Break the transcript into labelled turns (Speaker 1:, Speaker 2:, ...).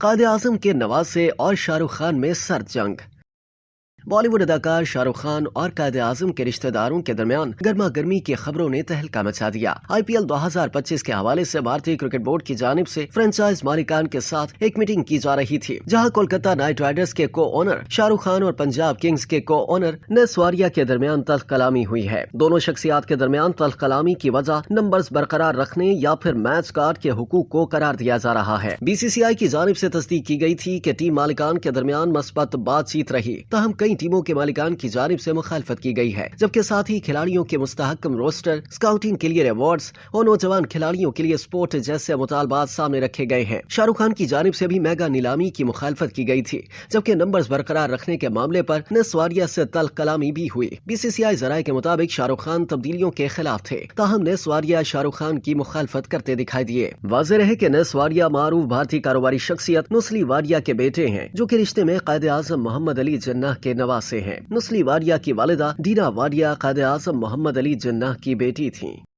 Speaker 1: قائد اعظم کے نواز سے اور شاہ رخ خان میں سرد جنگ۔ بالی ووڈ اداکار شاہ رخ خان اور قائد اعظم کے رشتہ داروں کے درمیان گرما گرمی کی خبروں نے تہلکہ مچا دیا۔ آئی پی ایل 2025 کے حوالے سے بھارتی کرکٹ بورڈ کی جانب سے فرنچائز مالکان کے ساتھ ایک میٹنگ کی جا رہی تھی، جہاں کولکتہ نائٹ رائڈرز کے کو اونر شاہ رخ خان اور پنجاب کنگز کے کو اونر نیس واریا کے درمیان تلخ کلامی ہوئی ہے۔ دونوں شخصیات کے درمیان تلخ کلامی کی وجہ نمبرز برقرار رکھنے یا پھر میچ کارڈ کے حقوق کو قرار دیا جا رہا ہے۔ بی سی سی آئی کی جانب سے تصدیق کی گئی تھی کہ ٹیم مالکان کے درمیان مثبت بات چیت رہی، تاہم کئی ٹیموں کے مالکان کی جانب سے مخالفت کی گئی ہے، جبکہ ساتھ ہی کھلاڑیوں کے مستحکم روسٹر، اسکاؤٹنگ کے لیے ریوارڈز اور نوجوان کھلاڑیوں کے لیے سپورٹ جیسے مطالبات سامنے رکھے گئے ہیں۔ شاہ رخ خان کی جانب سے بھی میگا نیلامی کی مخالفت کی گئی تھی، جبکہ نمبرز برقرار رکھنے کے معاملے پر نیس واریا سے تلخ کلامی بھی ہوئی۔ بی سی سی آئی ذرائع کے مطابق شاہ رخ خان تبدیلیوں کے خلاف تھے، تاہم نیس واریا شاہ رخ خان کی مخالفت کرتے دکھائی دیے۔ واضح رہے کہ نیس واریا معروف بھارتی کاروباری شخصیت نسلی واریا کے بیٹے ہیں، جو کہ رشتے میں قائد اعظم محمد علی جناح کے نواسے ہیں۔ نسلی واریا کی والدہ ڈینا واریا قائد اعظم محمد علی جناح کی بیٹی تھیں۔